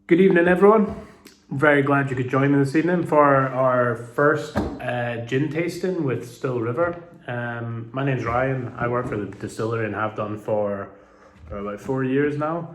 Good evening, everyone. Very glad you could join me this evening for our first gin tasting with Still River. My name's Ryan. I work for the distillery and have done for about 4 years now.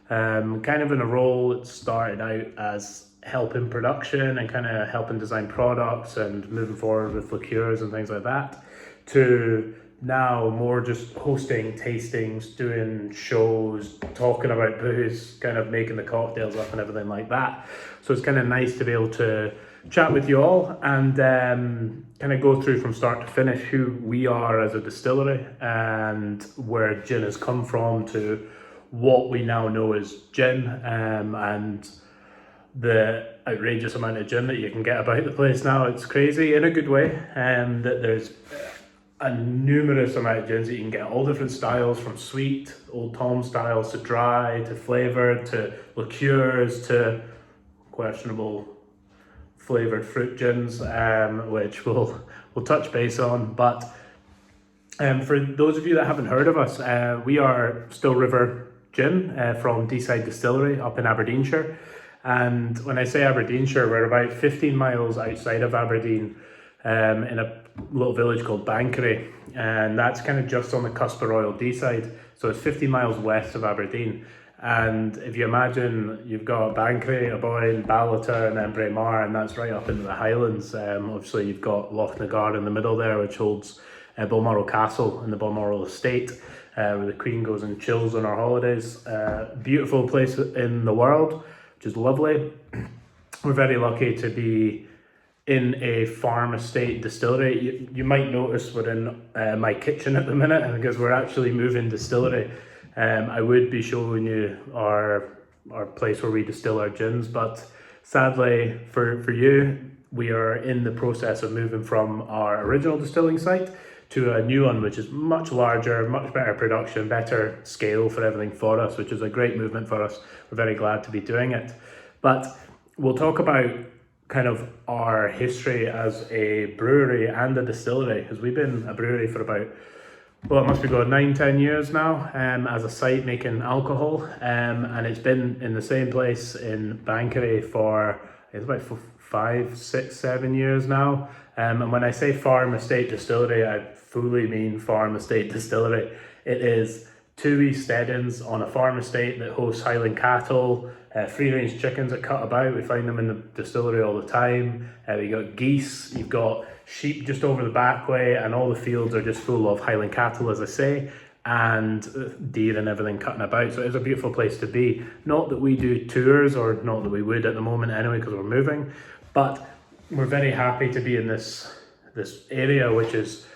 Kind of in a role that started out as helping production and kind of helping design products and moving forward with liqueurs and things like that, to now more just hosting tastings, doing shows, talking about booze, kind of making the cocktails up and everything like that. So it's kind of nice to be able to chat with you all and kind of go through from start to finish who we are as a distillery and where gin has come from to what we now know as gin, and the outrageous amount of gin that you can get about the place now. It's crazy in a good way, and that there's a numerous amount of gins that you can get, all different styles, from sweet, Old Tom styles, to dry, to flavoured, to liqueurs, to questionable flavoured fruit gins, which we'll touch base on. But for those of you that haven't heard of us, we are Still River Gin from Deeside Distillery up in Aberdeenshire. And when I say Aberdeenshire, we're about 15 miles outside of Aberdeen, in a little village called Bankery, and that's kind of just on the cusp of Royal Deeside, so it's 50 miles west of Aberdeen. And if you imagine, you've got Bankery, Aboyne, Ballater, and then Braemar, and that's right up into the Highlands. Obviously you've got Loch Nagar in the middle there, which holds Balmoral Castle and the Balmoral Estate, where the Queen goes and chills on her holidays. Beautiful place in the world, which is lovely. We're very lucky to be in a farm estate distillery. You might notice we're in my kitchen at the minute because we're actually moving distillery. I would be showing you our place where we distill our gins, but sadly for you, we are in the process of moving from our original distilling site to a new one, which is much larger, much better production, better scale for everything for us, which is a great movement for us. We're very glad to be doing it. But we'll talk about kind of our history as a brewery and a distillery, because we've been a brewery for about, well, it must be going 9-10 years now, as a site making alcohol, and it's been in the same place in Bankery for, it's about 5, 6, 7 years now. And when I say farm estate distillery, I fully mean farm estate distillery. It is 2 wee steadings on a farm estate that hosts Highland cattle, free-range chickens that cut about. We find them in the distillery all the time. We got geese, you've got sheep just over the back way, and all the fields are just full of Highland cattle, as I say, and deer and everything cutting about. So it's a beautiful place to be. Not that we do tours, or not that we would at the moment anyway, because we're moving, but we're very happy to be in this area, which is,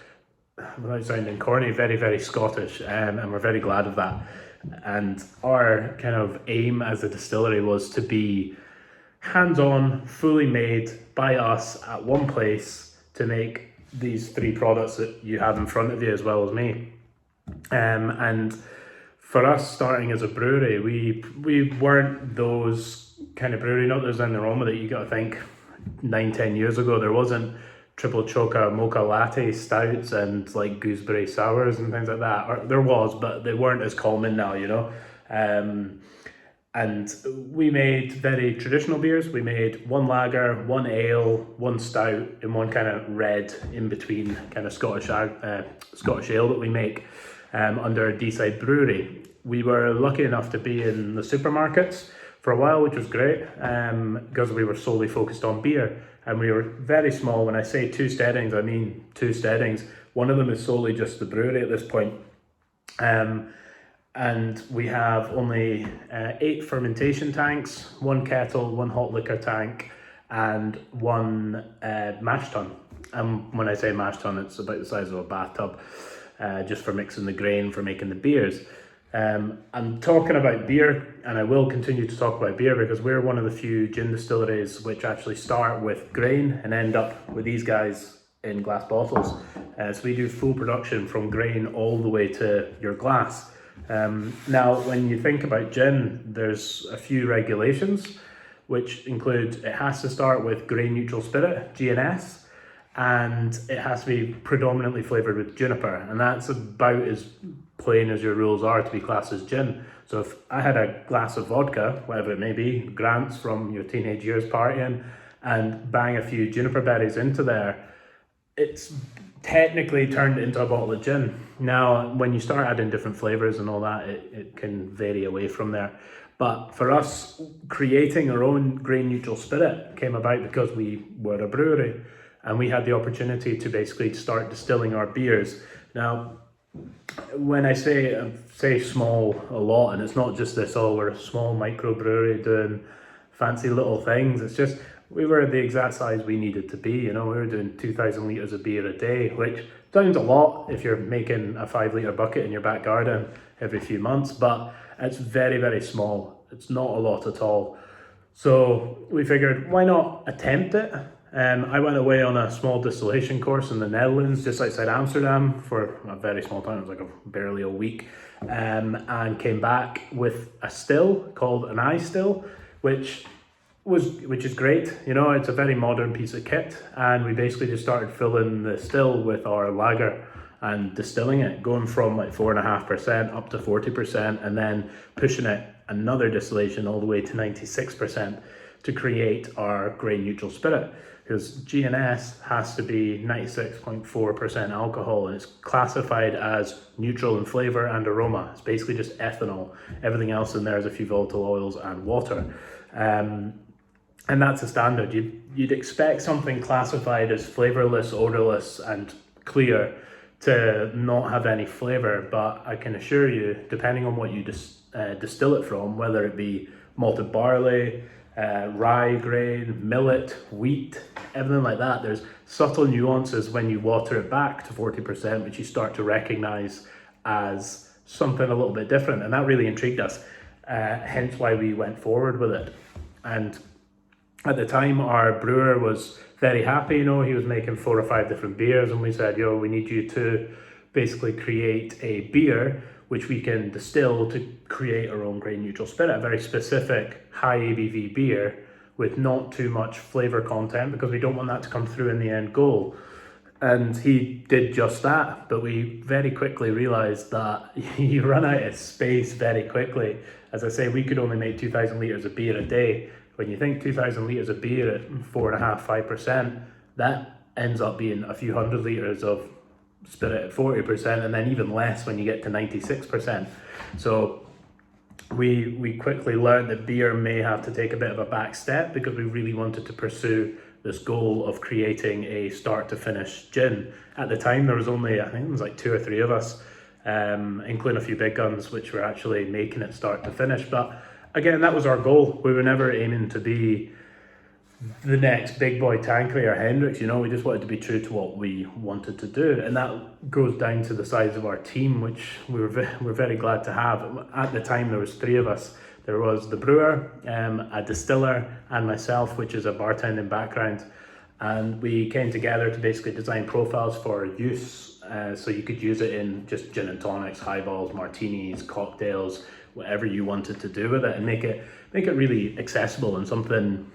without sounding corny, very, very Scottish, and we're very glad of that. And our kind of aim as a distillery was to be hands-on, fully made by us at one place to make these 3 products that you have in front of you, as well as me. And for us, starting as a brewery, we weren't those kind of brewery. Not that there's anything wrong with it. You got to think 9-10 years ago there wasn't triple choca mocha latte stouts and like gooseberry sours and things like that. Or there was, but they weren't as common now, you know. And we made very traditional beers. We made 1 lager, 1 ale, 1 stout, and 1 kind of red in between, kind of Scottish ale that we make under Deeside Brewery. We were lucky enough to be in the supermarkets for a while, which was great, because we were solely focused on beer. And we were very small. When I say 2 steadings, I mean 2 steadings. One of them is solely just the brewery at this point. And we have only 8 fermentation tanks, 1 kettle, 1 hot liquor tank, and 1 mash tun. And when I say mash tun, it's about the size of a bathtub, just for mixing the grain for making the beers. I'm talking about beer, and I will continue to talk about beer because we're one of the few gin distilleries which actually start with grain and end up with these guys in glass bottles. So we do full production from grain all the way to your glass. Now, when you think about gin, there's a few regulations, which include it has to start with grain neutral spirit, GNS, and it has to be predominantly flavored with juniper, and that's about as plain as your rules are to be classed as gin. So if I had a glass of vodka, whatever it may be, Grant's from your teenage years partying, and bang a few juniper berries into there, it's technically turned into a bottle of gin. Now, when you start adding different flavors and all that, it can vary away from there. But for us, creating our own grain neutral spirit came about because we were a brewery and we had the opportunity to basically start distilling our beers. Now, when I say small a lot, and it's not just this, oh, we're a small microbrewery doing fancy little things. It's just we were the exact size we needed to be. You know, we were doing 2,000 litres of beer a day, which sounds a lot if you're making a 5 litre bucket in your back garden every few months, but it's very, very small. It's not a lot at all. So we figured, why not attempt it? I went away on a small distillation course in the Netherlands, just outside Amsterdam, for a very small time. It was like barely a week, and came back with a still called an iStill, which is great. You know, it's a very modern piece of kit, and we basically just started filling the still with our lager and distilling it, going from like 4.5% up to 40%, and then pushing it another distillation all the way to 96% to create our grain neutral spirit. Because GNS has to be 96.4% alcohol, and it's classified as neutral in flavor and aroma. It's basically just ethanol. Everything else in there is a few volatile oils and water. And that's a standard. You'd expect something classified as flavorless, odorless, and clear to not have any flavor, but I can assure you, depending on what you distill it from, whether it be malted barley, rye grain, millet, wheat, everything like that, there's subtle nuances when you water it back to 40%, which you start to recognize as something a little bit different, and that really intrigued us, hence why we went forward with it. And at the time, our brewer was very happy. You know, he was making 4 or 5 different beers, and we said, yo, we need you to basically create a beer which we can distill to create our own grain neutral spirit, a very specific high ABV beer with not too much flavor content, because we don't want that to come through in the end goal. And he did just that, but we very quickly realized that you run out of space very quickly. As I say, we could only make 2,000 litres of beer a day. When you think 2,000 litres of beer at 4.5%, 5%, that ends up being a few hundred litres of spirit at 40%, and then even less when you get to 96%. So we quickly learned that beer may have to take a bit of a back step, because we really wanted to pursue this goal of creating a start to finish gin. At the time, there was only, I think it was like 2 or 3 of us, including a few big guns, which were actually making it start to finish. But again, that was our goal. We were never aiming to be the next big boy Tanqueray or Hendrick's. You know, we just wanted to be true to what we wanted to do, and that goes down to the size of our team, which we're very glad to have. At the time, there was 3 of us. There was the brewer, a distiller, and myself, which is a bartending background, and we came together to basically design profiles for use, so you could use it in just gin and tonics, highballs, martinis, cocktails, whatever you wanted to do with it, and make it really accessible and something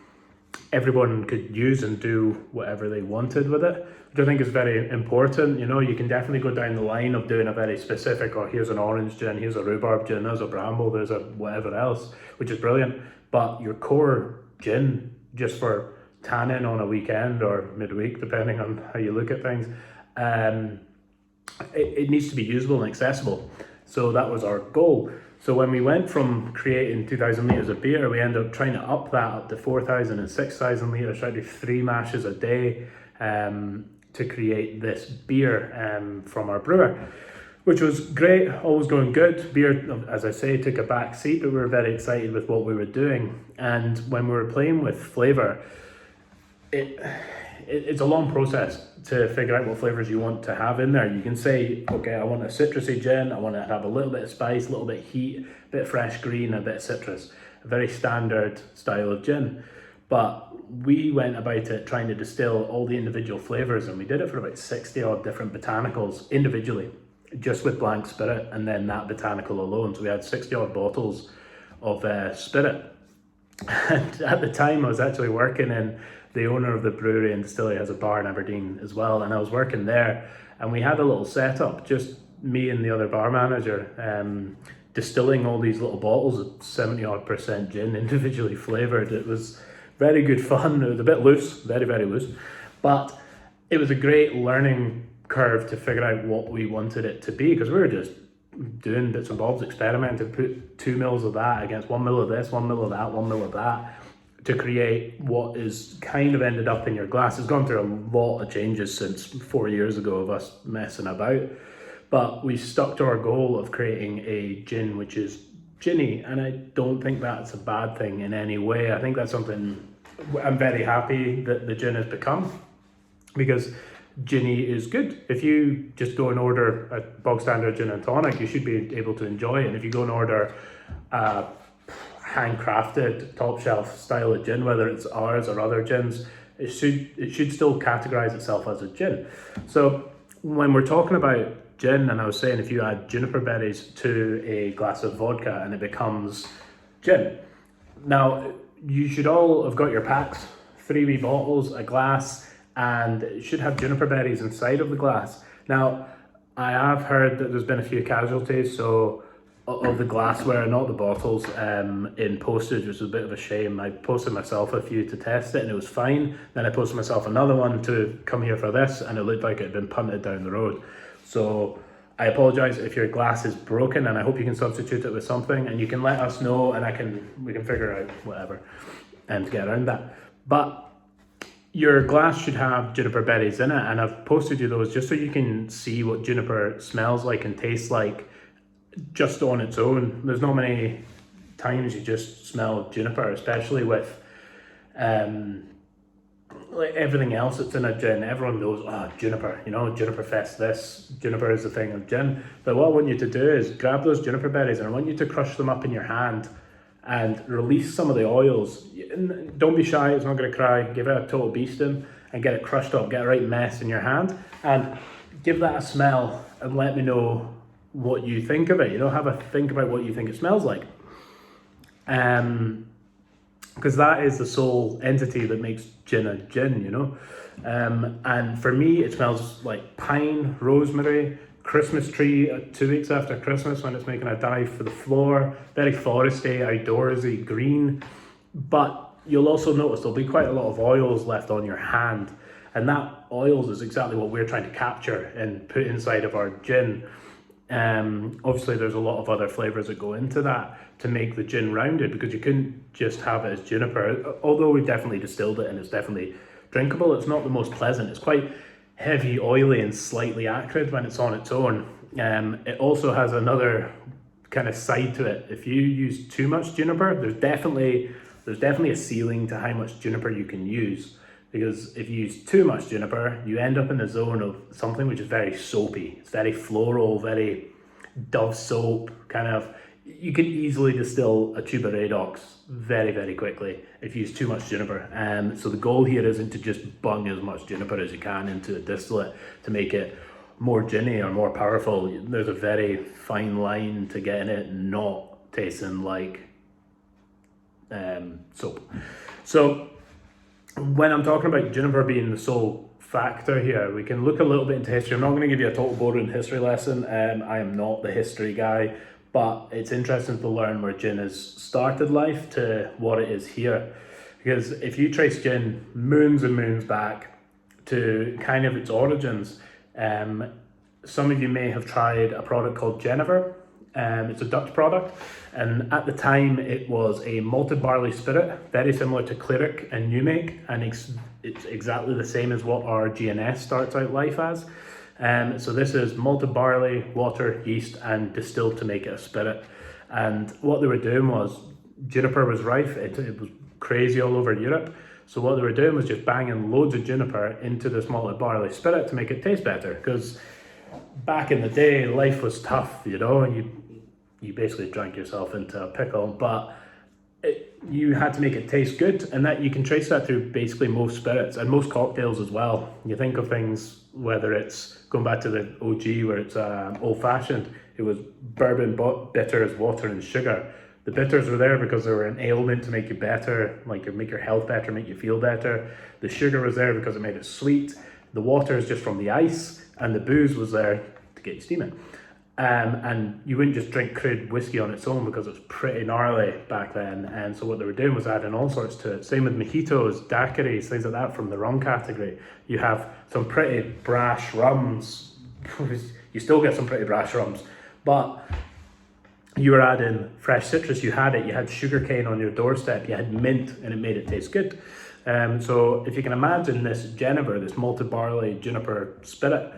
everyone could use and do whatever they wanted with it, which I think is very important. You know, you can definitely go down the line of doing a very specific, or here's an orange gin, here's a rhubarb gin, there's a bramble, there's a whatever else, which is brilliant. But your core gin, just for tanning on a weekend or midweek, depending on how you look at things, it needs to be usable and accessible. So that was our goal. So when we went from creating 2,000 litres of beer, we ended up trying to up that up to 4,000 and 6,000 litres, trying to do 3 mashes a day to create this beer from our brewer, which was great, always going good. Beer, as I say, took a back seat, but we were very excited with what we were doing. And when we were playing with flavour, it's a long process to figure out what flavors you want to have in there. You can say, okay, I want a citrusy gin, I want to have a little bit of spice, a little bit of heat, a bit of fresh green, a bit of citrus, a very standard style of gin. But we went about it trying to distill all the individual flavors, and we did it for about 60 odd different botanicals individually, just with blank spirit, and then that botanical alone. So we had 60 odd bottles of spirit. And at the time, I was actually working in the owner of the brewery and distillery has a bar in Aberdeen as well, and I was working there, and we had a little setup, just me and the other bar manager, distilling all these little bottles of 70% gin, individually flavoured. It was very good fun. It was a bit loose, very, very loose, but it was a great learning curve to figure out what we wanted it to be, because we were just doing bits and bobs, experimenting, put 2 mils of that against 1 mil of this, 1 mil of that, 1 mil of that, to create what is kind of ended up in your glass. It's gone through a lot of changes since 4 years ago of us messing about, but we stuck to our goal of creating a gin which is ginny, and I don't think that's a bad thing in any way. I think that's something I'm very happy that the gin has become, because ginny is good. If you just go and order a bog standard gin and tonic, you should be able to enjoy it. And if you go and order a handcrafted top shelf style of gin, whether it's ours or other gins, it should still categorize itself as a gin. So when we're talking about gin, and I was saying, if you add juniper berries to a glass of vodka and it becomes gin. Now, you should all have got your packs, 3 wee bottles, a glass, and it should have juniper berries inside of the glass. Now, I have heard that there's been a few casualties, so of the glassware, not the bottles, in postage, which is a bit of a shame. I posted myself a few to test it and it was fine. Then I posted myself another one to come here for this, and it looked like it had been punted down the road. So I apologise if your glass is broken, and I hope you can substitute it with something, and you can let us know, and we can figure out whatever to get around that. But your glass should have juniper berries in it, and I've posted you those just so you can see what juniper smells like and tastes like just on its own. There's not many times you just smell juniper, especially with like everything else that's in a gin. Everyone knows, juniper, juniper fest this, juniper is the thing of gin. But what I want you to do is grab those juniper berries, and I want you to crush them up in your hand and release some of the oils. Don't be shy, it's not going to cry. Give it a total beasting and get it crushed up, get a right mess in your hand, and give that a smell and let me know what you think of it. Have a think about what you think it smells like. Because that is the sole entity that makes gin a gin, and for me it smells like pine, rosemary, Christmas tree 2 weeks after Christmas when it's making a dive for the floor, very foresty, outdoorsy, green. But you'll also notice there'll be quite a lot of oils left on your hand, and that oils is exactly what we're trying to capture and put inside of our gin. Obviously there's a lot of other flavors that go into that to make the gin rounded, because you couldn't just have it as juniper. Although we've definitely distilled it and it's definitely drinkable, it's not the most pleasant. It's quite heavy, oily, and slightly acrid when it's on its own. It also has another kind of side to it. If you use too much juniper, there's definitely a ceiling to how much juniper you can use, because if you use too much juniper, you end up in the zone of something which is very soapy. It's very floral, very Dove soap kind of. You can easily distill a tube of Radox very, very quickly if you use too much juniper. So the goal here isn't to just bung as much juniper as you can into a distillate to make it more ginny or more powerful. There's a very fine line to getting it not tasting like soap. So when I'm talking about juniper being the sole factor here, we can look a little bit into history. I'm not going to give you a total boring history lesson. I am not the history guy, but it's interesting to learn where gin has started life to what it is here. Because if you trace gin moons and moons back to kind of its origins, some of you may have tried a product called Genever. It's a Dutch product, and at the time it was a malted barley spirit, very similar to Cleric and New Make, and it's exactly the same as what our GNS starts out life as. So this is malted barley, water, yeast, and distilled to make it a spirit. And what they were doing was, juniper was rife, it was crazy all over Europe. So what they were doing was just banging loads of juniper into this malted barley spirit to make it taste better. Because back in the day, life was tough, you basically drank yourself into a pickle, but you had to make it taste good, and that you can trace that through basically most spirits and most cocktails as well. You think of things, whether it's going back to the OG where it's old fashioned, it was bourbon bitter as water and sugar. The bitters were there because they were an ailment to make you better, like make your health better, make you feel better. The sugar was there because it made it sweet. The water is just from the ice, and the booze was there to get you steaming. And you wouldn't just drink crude whiskey on its own because it was pretty gnarly back then. And so what they were doing was adding all sorts to it. Same with mojitos, daiquiris, things like that from the rum category. You have some pretty brash rums. You still get some pretty brash rums, but you were adding fresh citrus. You had sugarcane on your doorstep. You had mint, and it made it taste good. So if you can imagine this Genever, this malted barley juniper spirit,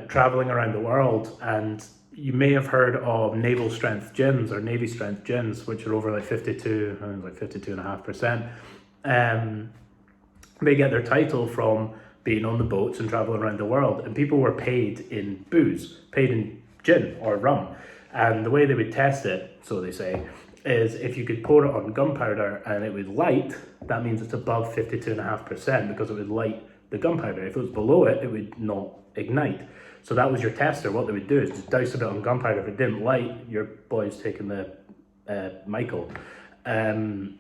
traveling around the world, and you may have heard of naval strength gins or navy strength gins, which are over like 52.5%. They get their title from being on the boats and traveling around the world, and people were paid in booze, paid in gin or rum. And the way they would test it, so they say, is if you could pour it on gunpowder and it would light, that means it's above 52.5% because it would light the gunpowder. If it was below it, it would not ignite. So that was your tester. What they would do is just douse a bit on gunpowder. If it didn't light, your boy's taking the Michael. And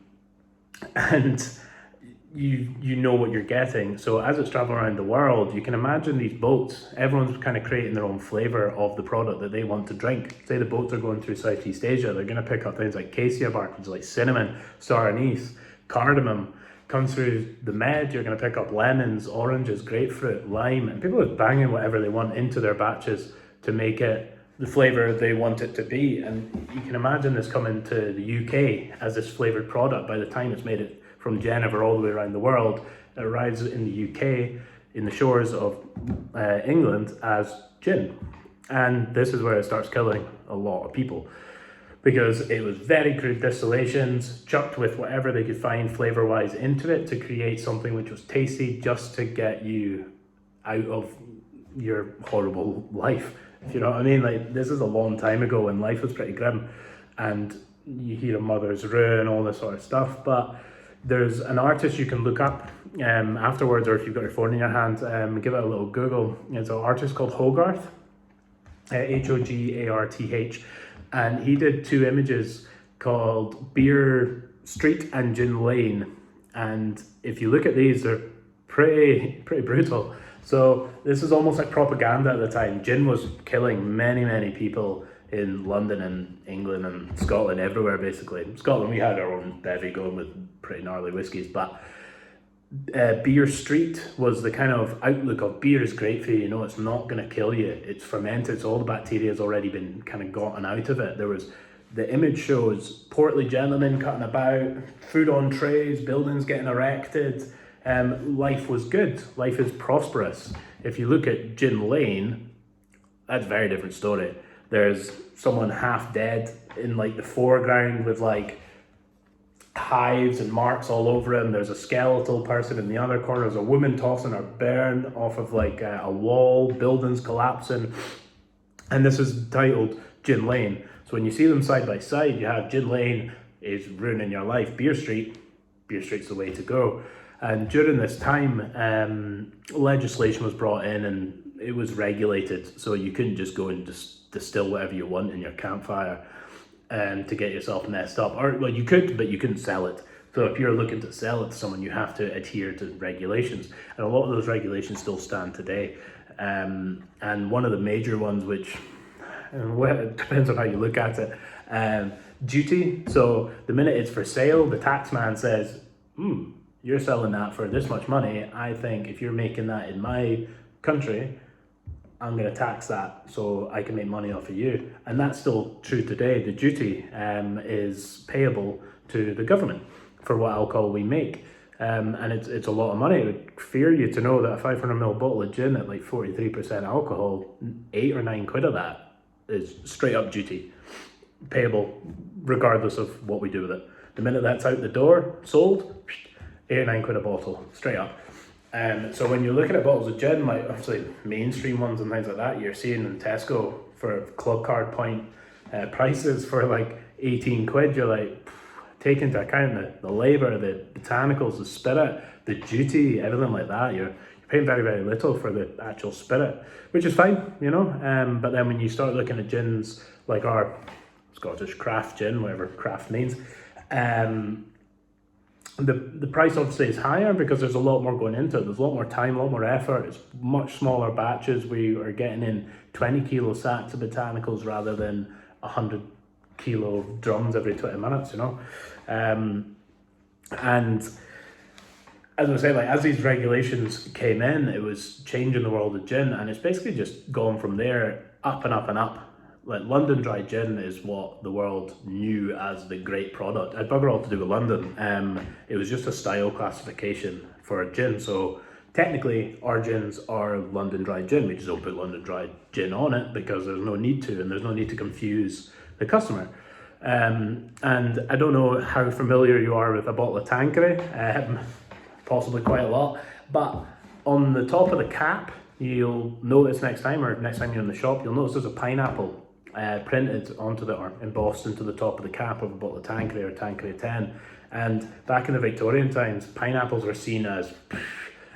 you know what you're getting. So as it's traveling around the world, you can imagine these boats, everyone's kind of creating their own flavor of the product that they want to drink. Say the boats are going through Southeast Asia, they're going to pick up things like cassia bark, which is like cinnamon, star anise, cardamom. Come through the Med, you're going to pick up lemons, oranges, grapefruit, lime, and people are banging whatever they want into their batches to make it the flavor they want it to be. And you can imagine this coming to the UK as this flavored product. By the time it's made it from Genever all the way around the world, it arrives in the UK, in the shores of England, as gin. And this is where it starts killing a lot of people, because it was very crude distillations, chucked with whatever they could find flavor-wise into it to create something which was tasty, just to get you out of your horrible life. If you know what I mean? Like, this is a long time ago when life was pretty grim, and you hear of Mother's Rue and all this sort of stuff. But there's an artist you can look up afterwards, or if you've got your phone in your hand, give it a little Google. It's an artist called Hogarth, Hogarth, and he did 2 images called Beer Street and Gin Lane. And if you look at these, they're pretty brutal. So this is almost like propaganda at the time. Gin was killing many people in London and England and Scotland, everywhere basically. In Scotland, we had our own bevy going with pretty gnarly whiskies, but Beer Street was the kind of outlook of beer is great for you, you know, it's not going to kill you, it's fermented, so all the bacteria has already been kind of gotten out of it. The image shows portly gentlemen cutting about, food on trays, buildings getting erected. Life was good, life is prosperous. If you look at Gin Lane, that's a very different story. There's someone half dead in like the foreground with like hives and marks all over him. There's a skeletal person in the other corner. There's a woman tossing her bairn off of like a wall, buildings collapsing. And this is titled Gin Lane. So when you see them side by side, you have Gin Lane is ruining your life. Beer Street's the way to go. And during this time, legislation was brought in and it was regulated. So you couldn't just go and just distill whatever you want in your campfire to get yourself messed up. Or, well, you could, but you couldn't sell it. So if you're looking to sell it to someone, you have to adhere to regulations. And a lot of those regulations still stand today. And one of the major ones, which it depends on how you look at it, duty. So the minute it's for sale, the tax man says, you're selling that for this much money. I think if you're making that in my country, I'm going to tax that so I can make money off of you. And that's still true today. The duty is payable to the government for what alcohol we make. And it's a lot of money. It would fear you to know that a 500ml bottle of gin at like 43% alcohol, 8 or 9 quid of that is straight up duty, payable regardless of what we do with it. The minute that's out the door, sold, 8 or 9 quid a bottle, straight up. So when you're looking at bottles of gin, like obviously mainstream ones and things like that, you're seeing in Tesco for club card point prices for like 18 quid, you're like, take into account the labour, the botanicals, the spirit, the duty, everything like that, you're paying very little for the actual spirit, which is fine, you know. But then when you start looking at gins like let's Scottish craft gin, whatever craft means. The price obviously is higher because there's a lot more going into it. There's a lot more time, a lot more effort. It's much smaller batches. We are getting in 20 kilo sacks of botanicals rather than 100 kilo drums every 20 minutes, you know. And as I say, like, as these regulations came in, it was changing the world of gin, and it's basically just gone from there up and up and up. Like, London Dry Gin is what the world knew as the great product. I'd bugger all to do with London. It was just a style classification for a gin. So technically, our gins are London Dry Gin. We just don't put London Dry Gin on it because there's no need to, and there's no need to confuse the customer. And I don't know how familiar you are with a bottle of Tanqueray, possibly quite a lot, but on the top of the cap, you'll notice next time you're in the shop, you'll notice there's a pineapple printed onto or embossed into the top of the cap of a bottle of Tanqueray or Tanqueray 10. And back in the Victorian times, pineapples were seen as,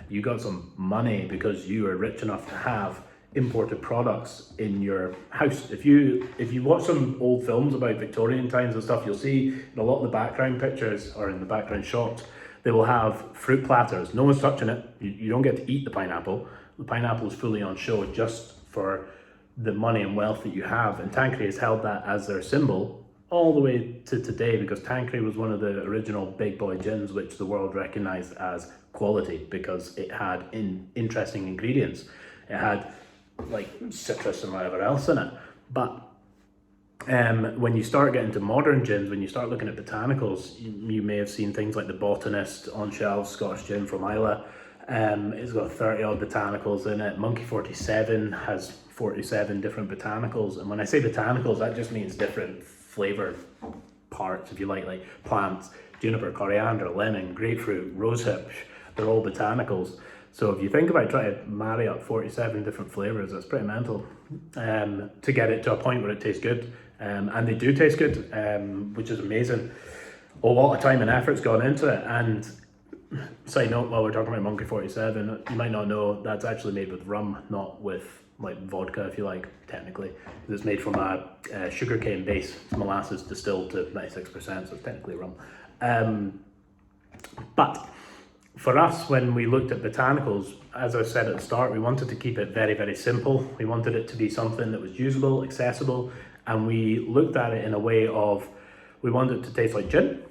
you got some money because you are rich enough to have imported products in your house. If you watch some old films about Victorian times and stuff, you'll see in a lot of the background pictures or in the background shots, they will have fruit platters. No one's touching it. You don't get to eat the pineapple. The pineapple is fully on show just for the money and wealth that you have. And Tanqueray has held that as their symbol all the way to today, because Tanqueray was one of the original big boy gins which the world recognized as quality because it had interesting ingredients. It had like citrus and whatever else in it. But when you start getting to modern gins, when you start looking at botanicals, you may have seen things like the Botanist on shelves, Scottish gin from Islay. It's got 30 odd botanicals in it. Monkey 47 has 47 different botanicals. And when I say botanicals, that just means different flavored parts, if you like plants, juniper, coriander, lemon, grapefruit, rosehip. They're all botanicals. So if you think about trying to marry up 47 different flavors, that's pretty mental to get it to a point where it tastes good. And they do taste good, which is amazing. A lot of time and effort's gone into it. And side note, while we're talking about Monkey 47, you might not know that's actually made with rum, not with like vodka, if you like, technically. It's made from a sugarcane base. It's molasses distilled to 96%, so it's technically rum. But for us, when we looked at botanicals, as I said at the start, we wanted to keep it very, very simple. We wanted it to be something that was usable, accessible, and we looked at it in a way of, we wanted it to taste like gin.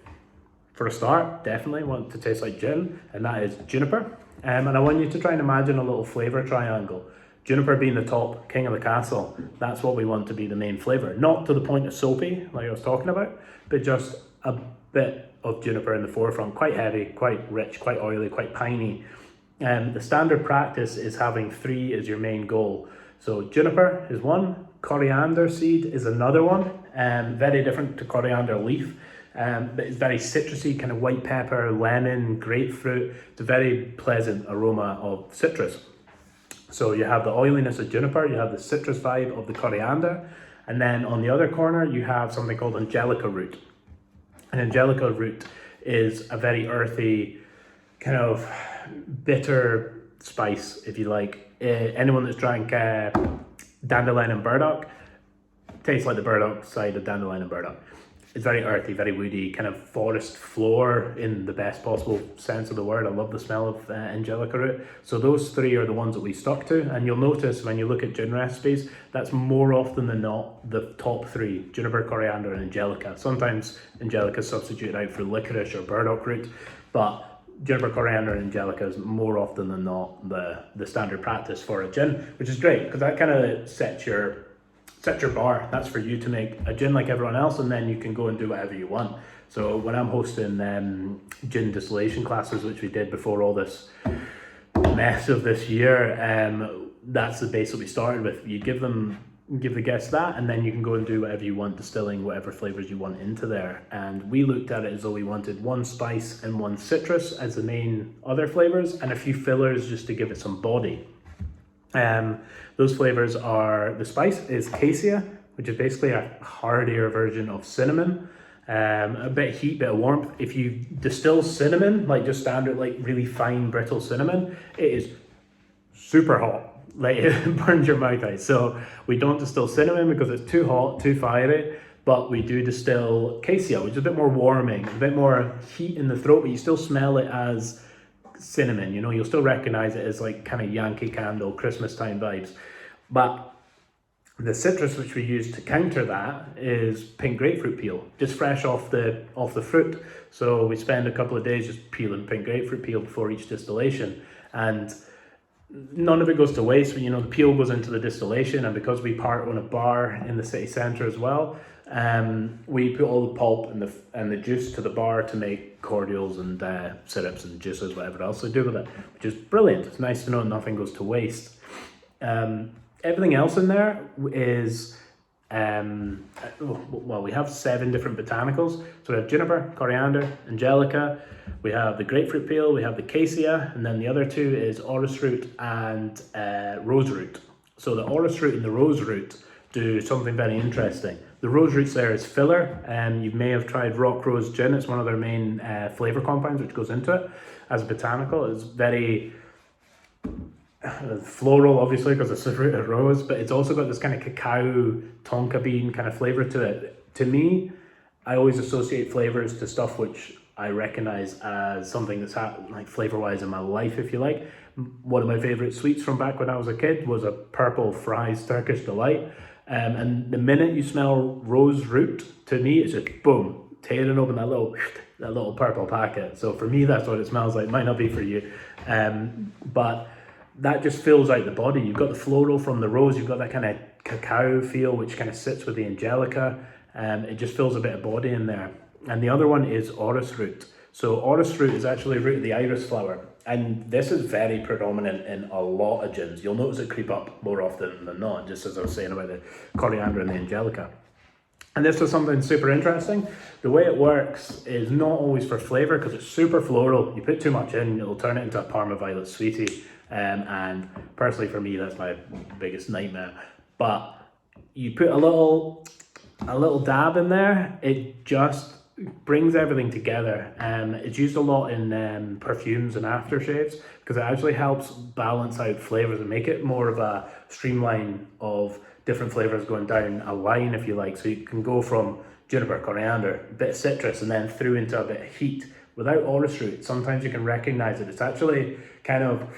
For a start, definitely want it to taste like gin, and that is juniper. And I want you to try and imagine a little flavour triangle. Juniper being the top, king of the castle. That's what we want to be the main flavour. Not to the point of soapy, like I was talking about, but just a bit of juniper in the forefront. Quite heavy, quite rich, quite oily, quite piney. The standard practice is having 3 as your main goal. So juniper is one, coriander seed is another one, very different to coriander leaf. But it's very citrusy, kind of white pepper, lemon, grapefruit. It's a very pleasant aroma of citrus. So you have the oiliness of juniper, you have the citrus vibe of the coriander, and then on the other corner you have something called angelica root. And angelica root is a very earthy, kind of bitter spice, if you like. Anyone that's drank dandelion and burdock, tastes like the burdock side of dandelion and burdock. It's very earthy, very woody, kind of forest floor in the best possible sense of the word. I love the smell of angelica root. So those 3 are the ones that we stuck to. And you'll notice when you look at gin recipes, that's more often than not the top 3, juniper, coriander, and angelica. Sometimes angelica is substituted out for licorice or burdock root, but juniper, coriander, and angelica is more often than not the standard practice for a gin, which is great because that kind of sets your bar. That's for you to make a gin like everyone else, and then you can go and do whatever you want. So when I'm hosting gin distillation classes, which we did before all this mess of this year, that's the base that we started with. You give the guests that, and then you can go and do whatever you want, distilling whatever flavors you want into there. And we looked at it as though we wanted 1 spice and 1 citrus as the main other flavors, and a few fillers just to give it some body. Those flavors are, the spice is cassia, which is basically a hardier version of cinnamon. A bit of heat, bit of warmth. If you distill cinnamon, like just standard, like really fine brittle cinnamon, it is super hot. Like it burns your mouth out. So we don't distill cinnamon because it's too hot, too fiery. but we do distill cassia, which is a bit more warming, a bit more heat in the throat, but you still smell it as cinnamon. You know, you'll still recognize it as like kind of Yankee Candle, Christmas time vibes. But the citrus which we use to counter that is pink grapefruit peel, just fresh off the fruit. So we spend a couple of days just peeling pink grapefruit peel before each distillation, and none of it goes to waste. You know, the peel goes into the distillation, and because we part on a bar in the city centre as well, we put all the pulp and the juice to the bar to make cordials and syrups and juices, whatever else they do with it, which is brilliant. It's nice to know nothing goes to waste. Everything else in there is, well, we have 7 different botanicals. So we have juniper, coriander, angelica, we have the grapefruit peel, we have the cassia, and then the other 2 is orris root and rose root. So the orris root and the rose root do something very interesting. The rose roots there is filler, and you may have tried rock rose gin. It's one of their main flavour compounds which goes into it as a botanical. It's very floral, obviously, because it's the fruit of rose, but it's also got this kind of cacao tonka bean kind of flavor to it. To me, I always associate flavors to stuff which I recognize as something that's happened, like flavor wise, in my life, if you like. One of my favorite sweets from back when I was a kid was a purple fries Turkish delight, and the minute you smell rose root, to me it's just boom, tearing open that little purple packet. So for me, that's what it smells like. Might not be for you, but that just fills out the body. You've got the floral from the rose, you've got that kind of cacao feel which kind of sits with the angelica. It just fills a bit of body in there. And the other one is orris root. So orris root is actually a root of the iris flower, and this is very predominant in a lot of gins. You'll notice it creep up more often than not, just as I was saying about the coriander and the angelica. And this is something super interesting. The way it works is not always for flavour, because it's super floral. You put too much in, it'll turn it into a Parma Violet sweetie. And personally for me, that's my biggest nightmare. But you put a little dab in there, it just brings everything together. It's used a lot in perfumes and aftershaves, because it actually helps balance out flavors and make it more of a streamline of different flavors going down a line, if you like. So you can go from juniper, coriander, a bit of citrus, and then through into a bit of heat. Without orris root, sometimes you can recognize it. It's actually kind of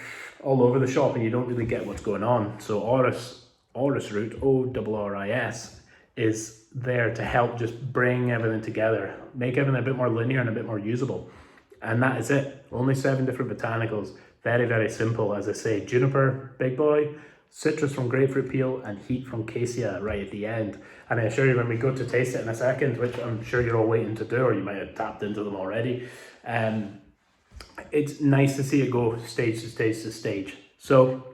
all over the shop and you don't really get what's going on. So orris root, O-R-R-I-S, is there to help just bring everything together, make everything a bit more linear and a bit more usable. And that is it. Only 7 different botanicals. Very, very simple. As I say, juniper, big boy, citrus from grapefruit peel, and heat from cassia right at the end. And I assure you, when we go to taste it in a second, which I'm sure you're all waiting to do, or you might have tapped into them already, it's nice to see it go stage to stage to stage. So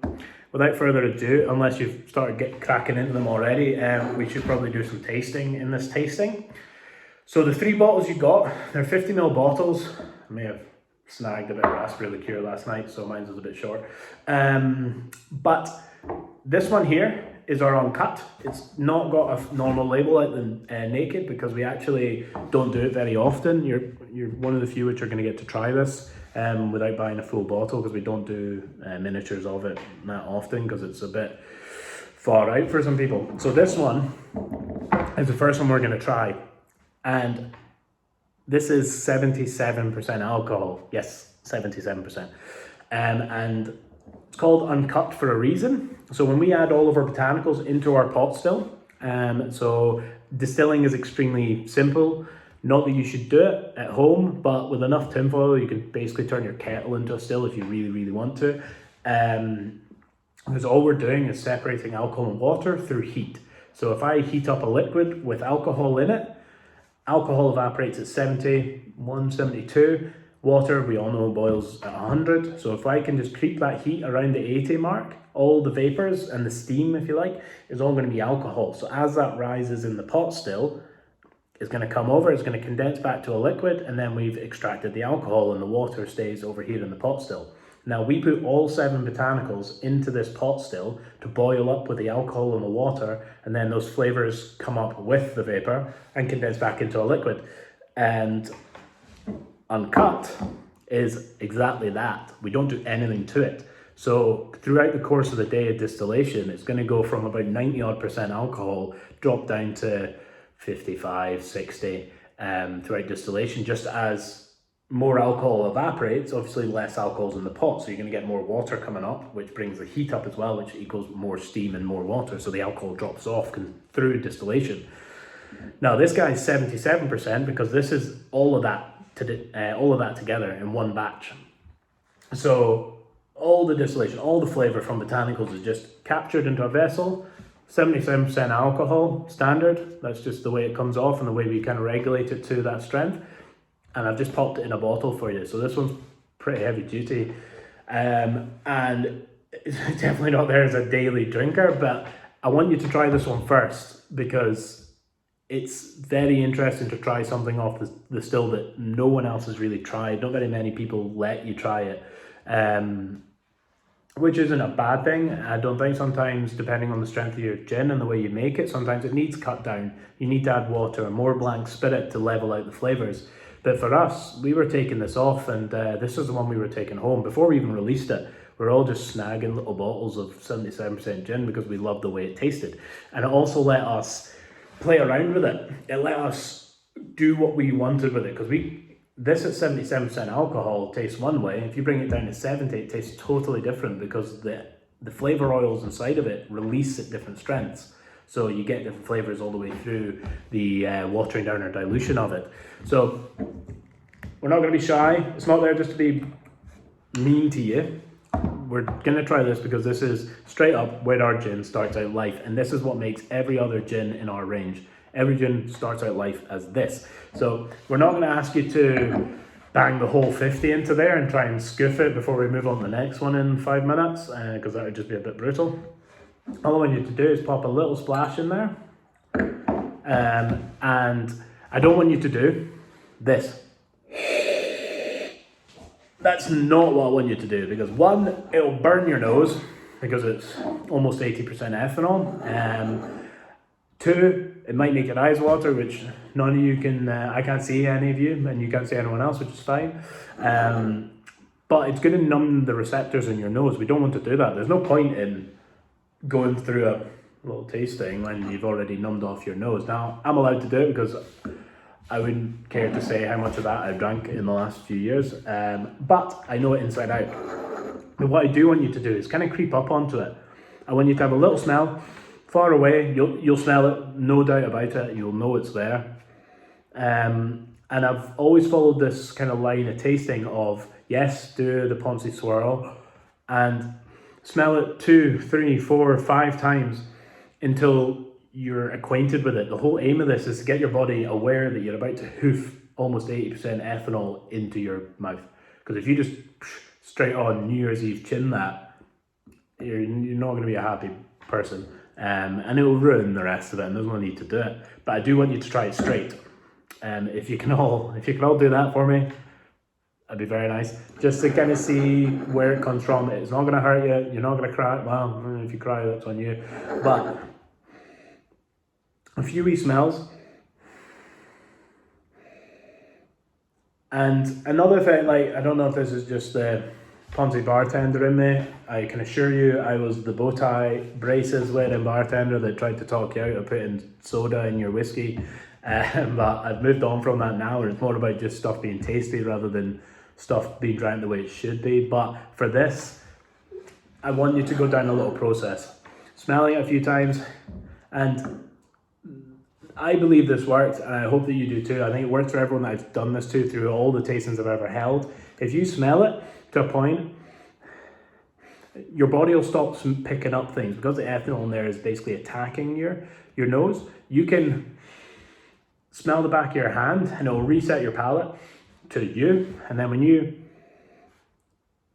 without further ado, unless you've started cracking into them already, we should probably do some tasting in this tasting. So the 3 bottles you got, they're 50ml bottles. I may have snagged a bit of raspberry liqueur last night, so mine's was a bit short. But this one here is our uncut. It's not got a normal label like the naked, because we actually don't do it very often. You're one of the few which are going to get to try this without buying a full bottle, because we don't do miniatures of it that often, because it's a bit far out for some people. So this one is the first one we're going to try, and this is 77% alcohol. Yes, 77%. And it's called uncut for a reason. So when we add all of our botanicals into our pot still, so distilling is extremely simple. Not that you should do it at home, but with enough tinfoil, you can basically turn your kettle into a still if you really, really want to. Because all we're doing is separating alcohol and water through heat. So if I heat up a liquid with alcohol in it, alcohol evaporates at 71, 72. Water, we all know, boils at 100. So if I can just keep that heat around the 80 mark, all the vapors and the steam, if you like, is all going to be alcohol. So as that rises in the pot still, it's going to come over, it's going to condense back to a liquid, and then we've extracted the alcohol and the water stays over here in the pot still. Now we put all 7 botanicals into this pot still to boil up with the alcohol and the water, and then those flavors come up with the vapor and condense back into a liquid. And uncut is exactly that. We don't do anything to it. So throughout the course of the day of distillation, it's going to go from about 90% alcohol, drop down to 55, 60 throughout distillation. Just as more alcohol evaporates, obviously less alcohol's in the pot, so you're going to get more water coming up, which brings the heat up as well, which equals more steam and more water, so the alcohol drops off through distillation. Now this guy's 77% because this is all of that together in one batch. So all the distillation, all the flavor from botanicals is just captured into a vessel. 77% alcohol standard. That's just the way it comes off and the way we kind of regulate it to that strength. And I've just popped it in a bottle for you. So this one's pretty heavy duty, and it's definitely not there as a daily drinker, but I want you to try this one first because it's very interesting to try something off the still that no one else has really tried. Not very many people let you try it, which isn't a bad thing. I don't think. Sometimes, depending on the strength of your gin and the way you make it, sometimes it needs cut down. You need to add water or more blank spirit to level out the flavors. But for us, we were taking this off, and this is the one we were taking home. Before we even released it, we were all just snagging little bottles of 77% gin because we loved the way it tasted. And it also let us play around with it. It let us do what we wanted with it, because this at 77% alcohol tastes one way. If you bring it down to 70, it tastes totally different because the flavor oils inside of it release at different strengths. So you get different flavors all the way through the watering down or dilution of it. So we're not going to be shy. It's not there just to be mean to you. We're going to try this because this is straight up where our gin starts out life. And this is what makes every other gin in our range. Every gin starts out life as this. So we're not going to ask you to bang the whole 50 into there and try and scoof it before we move on to the next one in 5 minutes, because that would just be a bit brutal. All I want you to do is pop a little splash in there. And I don't want you to do this. That's not what I want you to do, because one, it'll burn your nose because it's almost 80% ethanol. Two, it might make your eyes water, which none of you can, I can't see any of you, and you can't see anyone else, which is fine. But it's going to numb the receptors in your nose. We don't want to do that. There's no point in going through a little tasting when you've already numbed off your nose. Now, I'm allowed to do it because I wouldn't care to say how much of that I've drank in the last few years, but I know it inside out. But what I do want you to do is kind of creep up onto it. I want you to have a little smell. Far away, you'll smell it, no doubt about it, you'll know it's there. And I've always followed this kind of line of tasting of, yes, do the Ponzi swirl, and smell it 2, 3, 4, 5 times until you're acquainted with it. The whole aim of this is to get your body aware that you're about to hoof almost 80% ethanol into your mouth. Because if you just straight on New Year's Eve chin that, you're not going to be a happy person. And it will ruin the rest of it, and there's no need to do it. But I do want you to try it straight. If you can all do that for me, that'd be very nice. Just to kind of see where it comes from. It's not going to hurt you. You're not going to cry. Well, if you cry, that's on you. But a few wee smells. And another thing, like, I don't know if this is just the Ponzi bartender in me. I can assure you I was the bow tie, braces wearing bartender that tried to talk you out of putting soda in your whiskey. But I've moved on from that now, and it's more about just stuff being tasty rather than stuff being drank the way it should be. But for this, I want you to go down a little process. Smelling it a few times, and I believe this works, and I hope that you do too. I think it works for everyone that I've done this to through all the tastings I've ever held. If you smell it to a point, your body will stop picking up things because the ethanol in there is basically attacking your nose. You can smell the back of your hand and it will reset your palate to you, and then when you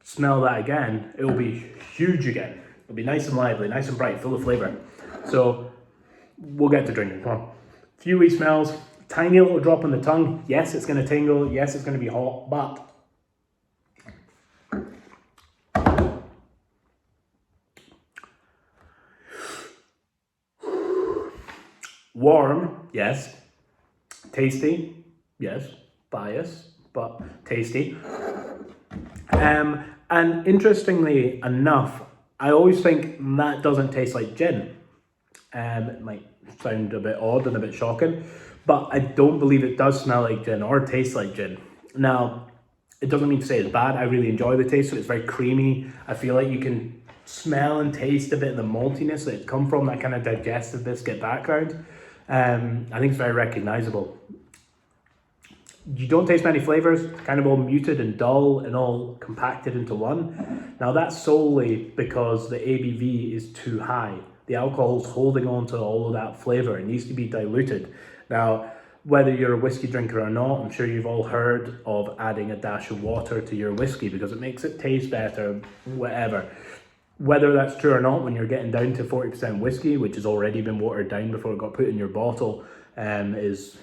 smell that again, it will be huge again. It'll be nice and lively, nice and bright, full of flavour. So we'll get to drinking, come on. Few wee smells, tiny little drop on the tongue. Yes, it's going to tingle, yes, it's going to be hot, but warm, yes. Tasty, yes. Bias, but tasty. And interestingly enough, I always think that doesn't taste like gin. It might sound a bit odd and a bit shocking, but I don't believe it does smell like gin or taste like gin. Now, it doesn't mean to say it's bad. I really enjoy the taste of it. It's very creamy. I feel like you can smell and taste a bit of the maltiness that it's come from, that kind of digestive biscuit background. I think it's very recognizable. You don't taste many flavors, kind of all muted and dull and all compacted into one. Now that's solely because the ABV is too high. The alcohol's holding on to all of that flavor. It needs to be diluted. Now, whether you're a whiskey drinker or not, I'm sure you've all heard of adding a dash of water to your whiskey because it makes it taste better, whatever. Whether that's true or not, when you're getting down to 40% whiskey, which has already been watered down before it got put in your bottle, is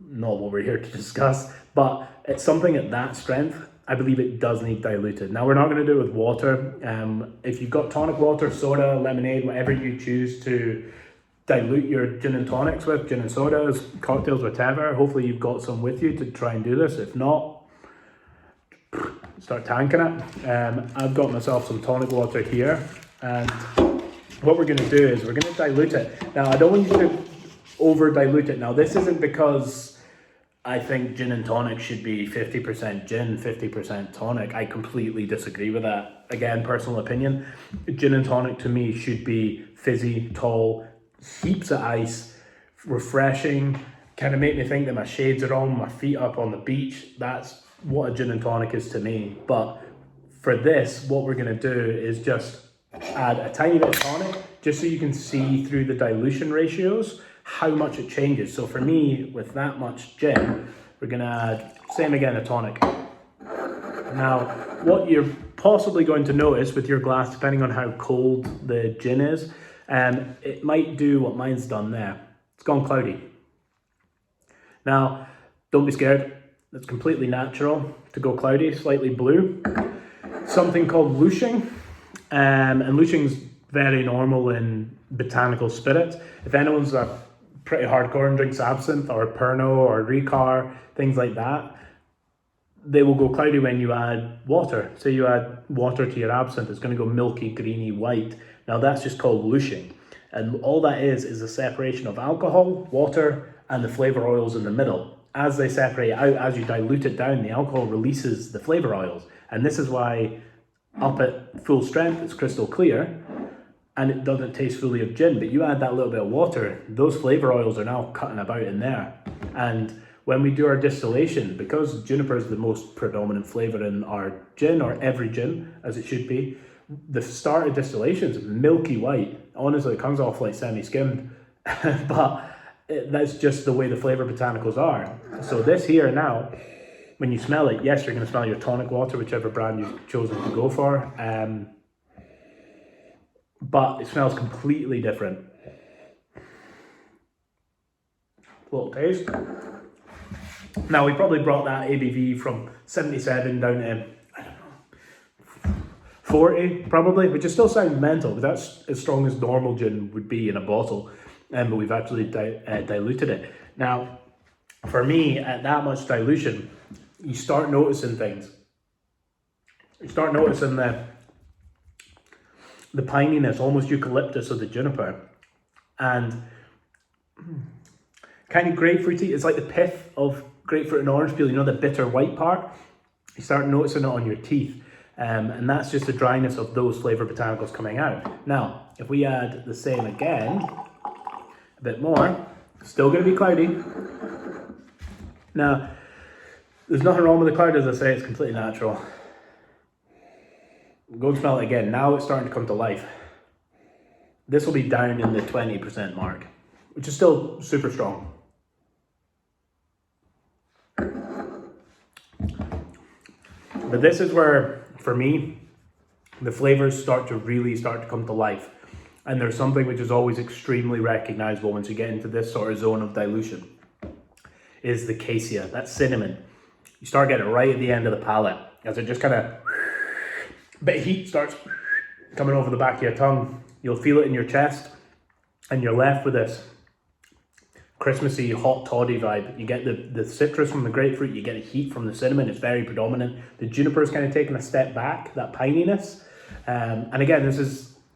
not what we're here to discuss. But it's something at that strength, I believe it does need diluted. Now, we're not going to do it with water. If you've got tonic water, soda, lemonade, whatever you choose to dilute your gin and tonics with, gin and sodas, cocktails, whatever, hopefully you've got some with you to try and do this. If not, start tanking it. I've got myself some tonic water here, and what we're going to do is we're going to dilute it. Now, I don't want you to over dilute it. Now, this isn't because I think gin and tonic should be 50% gin, 50% tonic. I completely disagree with that. Again, personal opinion. Gin and tonic to me should be fizzy, tall, heaps of ice, refreshing, kind of make me think that my shades are on, my feet up on the beach. That's what a gin and tonic is to me. But for this, what we're going to do is just add a tiny bit of tonic, just so you can see through the dilution ratios how much it changes. So for me, with that much gin, we're going to add, same again, a tonic. Now, what you're possibly going to notice with your glass, depending on how cold the gin is, it might do what mine's done there. It's gone cloudy. Now, don't be scared. It's completely natural to go cloudy, slightly blue. Something called lushing, and lushing's very normal in botanical spirits. If anyone's a pretty hardcore and drinks absinthe or Pernod or Ricard, things like that, they will go cloudy when you add water. Say you add water to your absinthe, it's going to go milky, greeny, white. Now that's just called lushing. And all that is a separation of alcohol, water, and the flavor oils in the middle. As they separate out, as you dilute it down, the alcohol releases the flavor oils. And this is why up at full strength, it's crystal clear, and it doesn't taste fully of gin. But you add that little bit of water, those flavor oils are now cutting about in there. And when we do our distillation, because juniper is the most predominant flavor in our gin, or every gin, as it should be, the start of distillation is milky white. Honestly, it comes off like semi-skimmed, but that's just the way the flavor botanicals are. So this here now, when you smell it, yes, you're going to smell your tonic water, whichever brand you've chosen to go for, but it smells completely different. A little taste. Now, we probably brought that ABV from 77 down to, I don't know, 40 probably, which is still sounds mental, but that's as strong as normal gin would be in a bottle, but we've actually diluted it. Now, for me, at that much dilution, you start noticing things. You start noticing the pininess, almost eucalyptus of the juniper, and kind of grapefruity. It's like the pith of grapefruit and orange peel, you know, the bitter white part. You start noticing it on your teeth, and that's just the dryness of those flavor botanicals coming out. Now, if we add the same again, a bit more, still going to be cloudy. Now, there's nothing wrong with the cloud, as I say, it's completely natural. Go and smell it again. Now it's starting to come to life. This will be down in the 20% mark, which is still super strong. But this is where, for me, the flavors start to come to life. And there's something which is always extremely recognizable once you get into this sort of zone of dilution, is the cassia, that cinnamon. You start getting it right at the end of the palate, as it just kind of, a bit of heat starts coming over the back of your tongue. You'll feel it in your chest, and you're left with this Christmassy, hot toddy vibe. You get the citrus from the grapefruit, you get the heat from the cinnamon, it's very predominant. The juniper is kind of taking a step back, that pininess. And again, this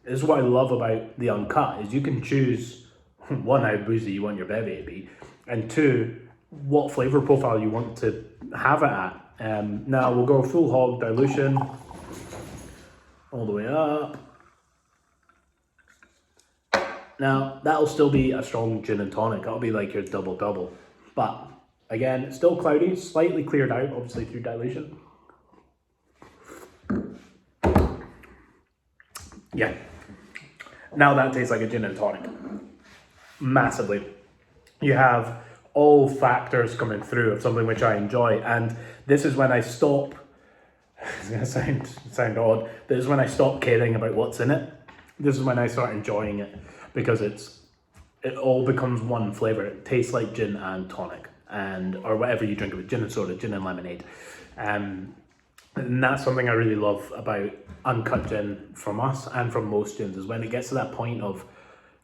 is what I love about the uncut, is you can choose, one, how boozy you want your bevy to be, and two, what flavor profile you want to have it at. Now we'll go full hog dilution all the way up. Now that'll still be a strong gin and tonic. That'll be like your double, but again, it's still cloudy, slightly cleared out, obviously through dilution. Yeah. Now that tastes like a gin and tonic. Massively. You have all factors coming through of something which I enjoy, and this is when I stop. It's gonna sound odd. This is when I stop caring about what's in it. This is when I start enjoying it, because it all becomes one flavor. It tastes like gin and tonic, or whatever you drink of it, gin and soda, gin and lemonade. And that's something I really love about uncut gin from us and from most gins, is when it gets to that point of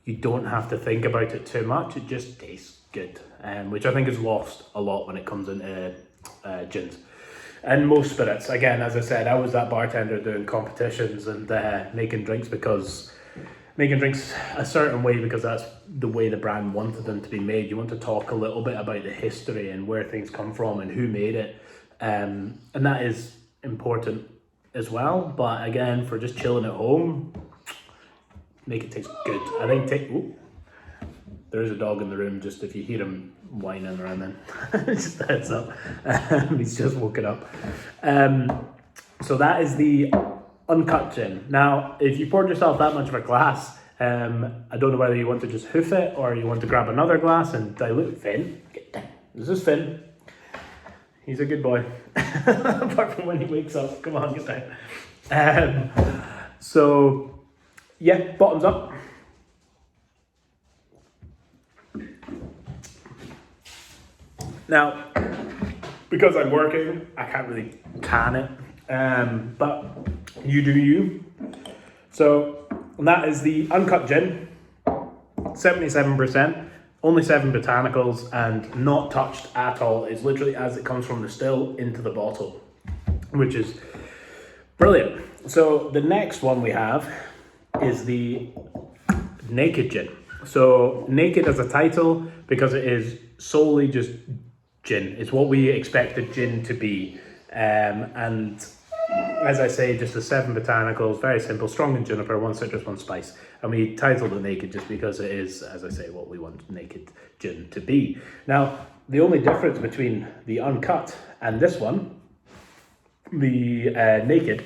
you don't have to think about it too much, it just tastes good, which I think is lost a lot when it comes into gins and most spirits. Again, as I said, I was that bartender doing competitions and making drinks a certain way because that's the way the brand wanted them to be made. You want to talk a little bit about the history and where things come from and who made it, and that is important as well. But again, for just chilling at home, make it taste good. I think there is a dog in the room, just if you hear him whining around then. Just a heads up. He's just woken up. So that is the uncut gin. Now, if you poured yourself that much of a glass, I don't know whether you want to just hoof it or you want to grab another glass and dilute. Finn, get down. This is Finn. He's a good boy. Apart from when he wakes up. Come on, get down. So, yeah, bottoms up. Now, because I'm working, I can't really can it, but you do you. So that is the uncut gin, 77%, only 7 botanicals and not touched at all. It's literally as it comes from the still into the bottle, which is brilliant. So the next one we have is the Naked Gin. So Naked as a title because it is solely just gin. It's what we expected gin to be, and as I say, just the 7 botanicals, very simple, strong in juniper, 1 citrus, 1 spice, and we titled it Naked just because it is, as I say, what we want Naked Gin to be. Now, the only difference between the uncut and this one, the Naked,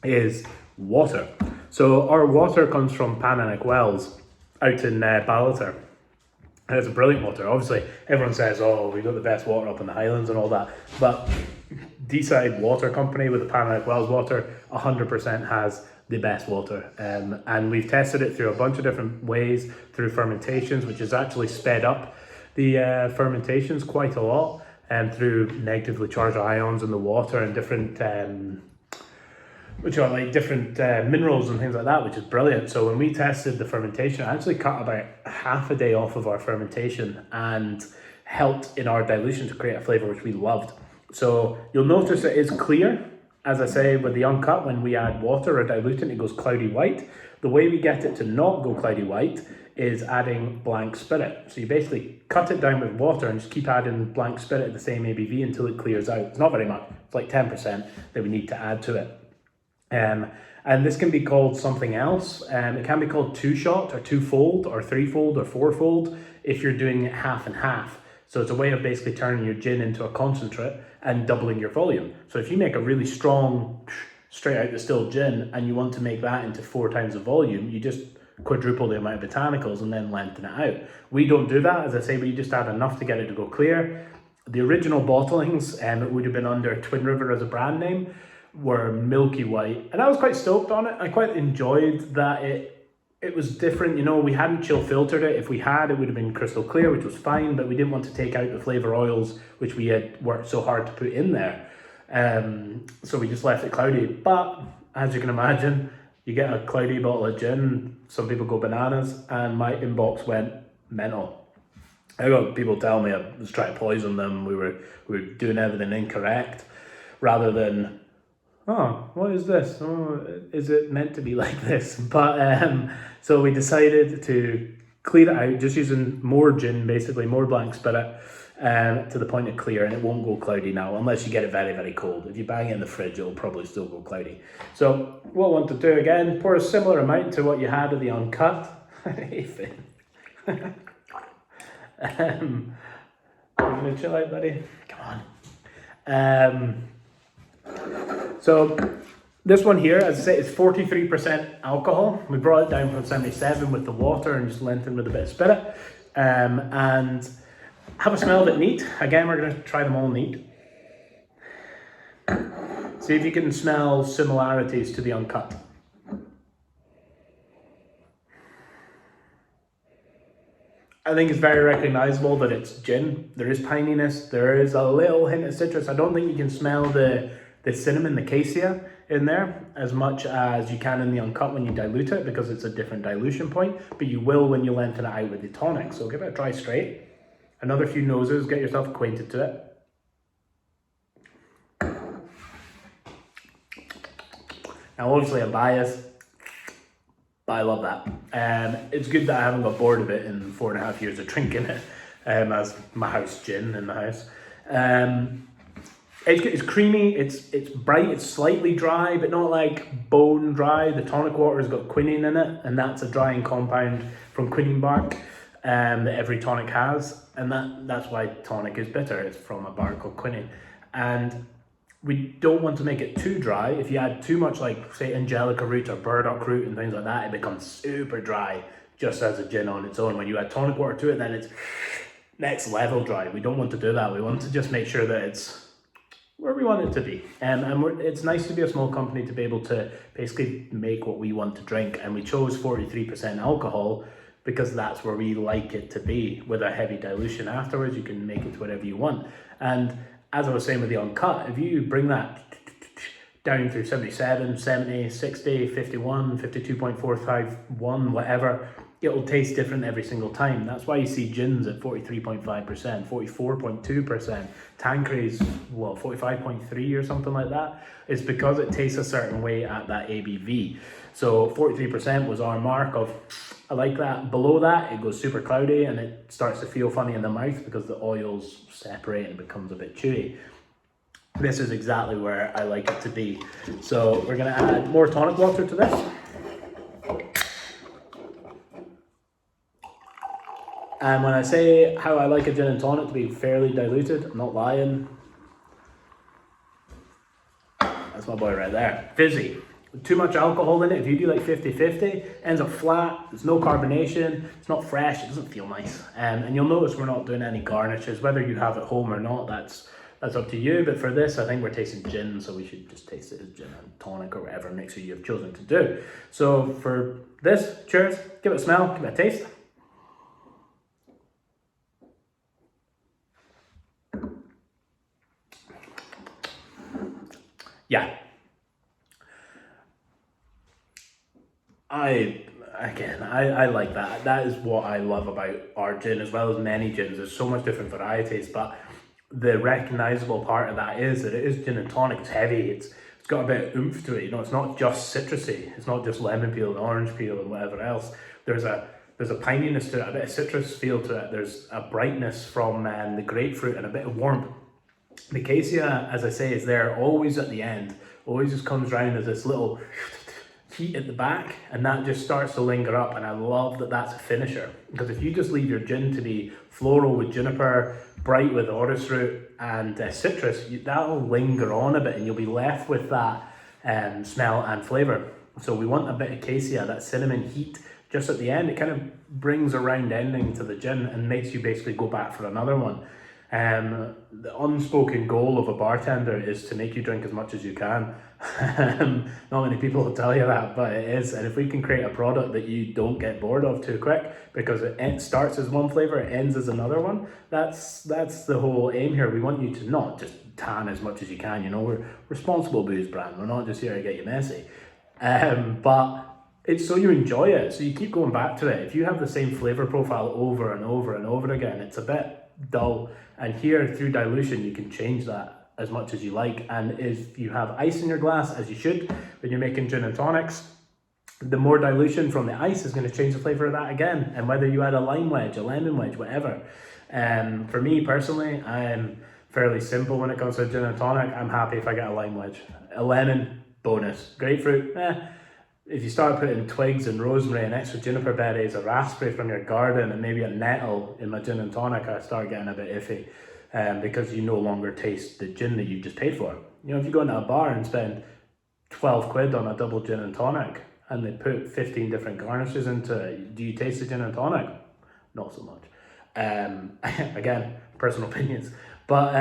is water. So our water comes from Pananic Wells out in Ballater. And it's a brilliant water. Obviously, everyone says, oh, we've got the best water up in the Highlands and all that. But Deeside Water Company with the Pananic Wells water 100% has the best water. And we've tested it through a bunch of different ways, through fermentations, which has actually sped up the fermentations quite a lot, and through negatively charged ions in the water and different minerals and things like that, which is brilliant. So when we tested the fermentation, I actually cut about half a day off of our fermentation and helped in our dilution to create a flavour which we loved. So you'll notice it is clear. As I say, with the uncut, when we add water or dilutant, it goes cloudy white. The way we get it to not go cloudy white is adding blank spirit. So you basically cut it down with water and just keep adding blank spirit at the same ABV until it clears out. It's not very much. It's like 10% that we need to add to it. And this can be called something else. It can be called 2-shot or 2-fold or 3-fold or 4-fold if you're doing it half and half. So it's a way of basically turning your gin into a concentrate and doubling your volume. So if you make a really strong, straight out distilled gin and you want to make that into 4 times the volume, you just quadruple the amount of botanicals and then lengthen it out. We don't do that. As I say, we just add enough to get it to go clear. The original bottlings, it would have been under Twin River as a brand name, were milky white, and I was quite stoked on it. I quite enjoyed that it was different. You know, we hadn't chill filtered it. If we had, it would have been crystal clear, which was fine, but we didn't want to take out the flavor oils which we had worked so hard to put in there, so we just left it cloudy. But as you can imagine, you get a cloudy bottle of gin, some people go bananas, and my inbox went mental. I got people tell me I was trying to poison them, we were doing everything incorrect, rather than, oh, what is this? Oh, is it meant to be like this? But so we decided to clear it out, just using more gin, basically more blank spirit, to the point of clear, and it won't go cloudy now unless you get it very, very cold. If you bang it in the fridge, it'll probably still go cloudy. So what I want to do again, pour a similar amount to what you had of the uncut. Ethan. You're gonna chill out, buddy? Come on. So this one here, as I say, is 43% alcohol. We brought it down from 77 with the water and just lengthened with a bit of spirit. And have a smell of it neat. Again, we're going to try them all neat. See if you can smell similarities to the uncut. I think it's very recognizable that it's gin. There is pininess. There is a little hint of citrus. I don't think you can smell the cinnamon, the cassia in there as much as you can in the uncut when you dilute it, because it's a different dilution point, but you will when you lengthen it out with the tonic. So give it a try straight. Another few noses, get yourself acquainted to it. Now obviously I'm biased, but I love that. It's good that I haven't got bored of it in 4.5 years of drinking it, as my house gin in the house. It's creamy, it's bright, it's slightly dry, but not like bone dry. The tonic water's got quinine in it, and that's a drying compound from quinine bark that every tonic has, and that's why tonic is bitter. It's from a bark called quinine, and we don't want to make it too dry. If you add too much, like say angelica root or burdock root and things like that, it becomes super dry just as a gin on its own. When you add tonic water to it, then it's next level dry. We don't want to do that. We want to just make sure that it's where we want it to be. And it's nice to be a small company to be able to basically make what we want to drink. And we chose 43% alcohol because that's where we like it to be. With a heavy dilution afterwards, you can make it to whatever you want. And as I was saying with the uncut, if you bring that down through 77, 70, 60, 51, 52.451, whatever, it'll taste different every single time. That's why you see gins at 43.5%, 44.2%, Tanqueray's, 45.3 or something like that. It's because it tastes a certain way at that ABV. So 43% was our mark of, I like that. Below that, it goes super cloudy and it starts to feel funny in the mouth because the oils separate and it becomes a bit chewy. This is exactly where I like it to be. So we're gonna add more tonic water to this. And when I say how I like a gin and tonic to be fairly diluted, I'm not lying. That's my boy right there. Fizzy. Too much alcohol in it, if you do like 50-50, ends up flat, there's no carbonation, it's not fresh, it doesn't feel nice. And you'll notice we're not doing any garnishes, whether you have it home or not, that's up to you. But for this, I think we're tasting gin, so we should just taste it as gin and tonic or whatever mixer you've chosen to do. So for this, cheers, give it a smell, give it a taste. Yeah. I like that. That is what I love about our gin, as well as many gins. There's so much different varieties, but the recognizable part of that is that it is gin and tonic. It's heavy. It's got a bit of oomph to it. You know, it's not just citrusy. It's not just lemon peel and orange peel and whatever else. There's a pininess to it, a bit of citrus feel to it. There's a brightness from the grapefruit and a bit of warmth. The cassia, as I say, is there always at the end. Always just comes round as this little heat at the back, and that just starts to linger up. And I love that that's a finisher, because if you just leave your gin to be floral with juniper, bright with orris root and citrus, that'll linger on a bit and you'll be left with that smell and flavour. So we want a bit of cassia, that cinnamon heat just at the end. It kind of brings a round ending to the gin and makes you basically go back for another one. The unspoken goal of a bartender is to make you drink as much as you can. Not many people will tell you that, but it is. And if we can create a product that you don't get bored of too quick, because it starts as one flavor, it ends as another one, that's the whole aim here. We want you to not just tan as much as you can. You know, we're responsible booze brand. We're not just here to get you messy. But it's so you enjoy it, so you keep going back to it. If you have the same flavor profile over and over and over again, it's a bit dull. And here, through dilution, you can change that as much as you like. And if you have ice in your glass, as you should when you're making gin and tonics, the more dilution from the ice is going to change the flavour of that again. And whether you add a lime wedge, a lemon wedge, whatever. For me personally, I'm fairly simple when it comes to gin and tonic. I'm happy if I get a lime wedge. A lemon, bonus. Grapefruit, if you start putting twigs and rosemary and extra juniper berries, a raspberry from your garden, and maybe a nettle in my gin and tonic, I start getting a bit iffy, because you no longer taste the gin that you just paid for. You know, if you go into a bar and spend 12 quid on a double gin and tonic, and they put 15 different garnishes into it, do you taste the gin and tonic? Not so much. Again, personal opinions. But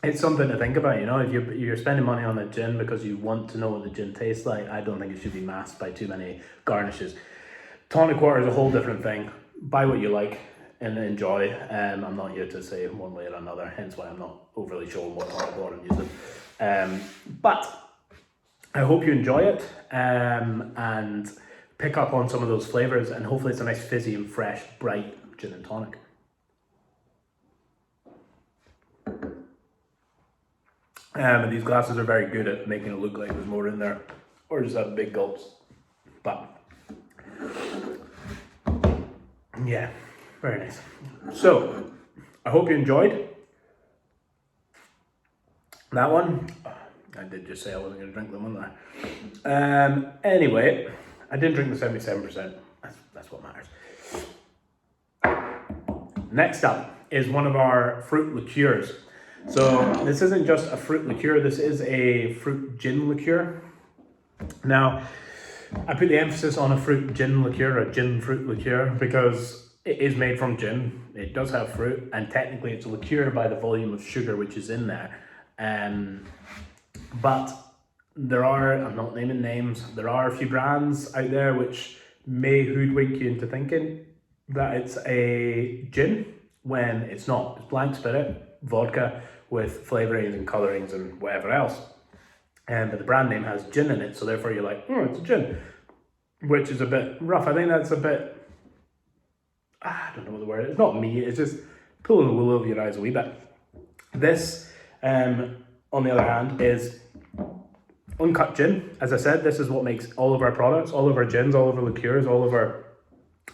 it's something to think about, you know. If you're spending money on a gin because you want to know what the gin tastes like, I don't think it should be masked by too many garnishes. Tonic water is a whole different thing. Buy what you like and enjoy. I'm not here to say one way or another, hence why I'm not overly sure what tonic water I'm using. But I hope you enjoy it and pick up on some of those flavours, and hopefully it's a nice fizzy and fresh, bright gin and tonic. And these glasses are very good at making it look like there's more in there, or just have big gulps. But yeah, very nice. So I hope you enjoyed that one. I did just say I wasn't going to drink them, wasn't I? Anyway, I didn't drink the 77%. That's what matters. Next up is one of our fruit liqueurs. So this isn't just a fruit liqueur, this is a fruit gin liqueur. Now, I put the emphasis on a fruit gin liqueur, a gin fruit liqueur, because it is made from gin. It does have fruit, and technically it's a liqueur by the volume of sugar which is in there. But there are, I'm not naming names, there are a few brands out there which may hoodwink you into thinking that it's a gin when it's not. It's blank spirit, vodka with flavourings and colourings and whatever else. But the brand name has gin in it, so therefore you're like, oh, it's a gin, which is a bit rough. I think that's a bit, I don't know what the word is. It's not me, it's just pulling the wool over your eyes a wee bit. This, on the other hand, is uncut gin. As I said, this is what makes all of our products, all of our gins, all of our liqueurs, all of our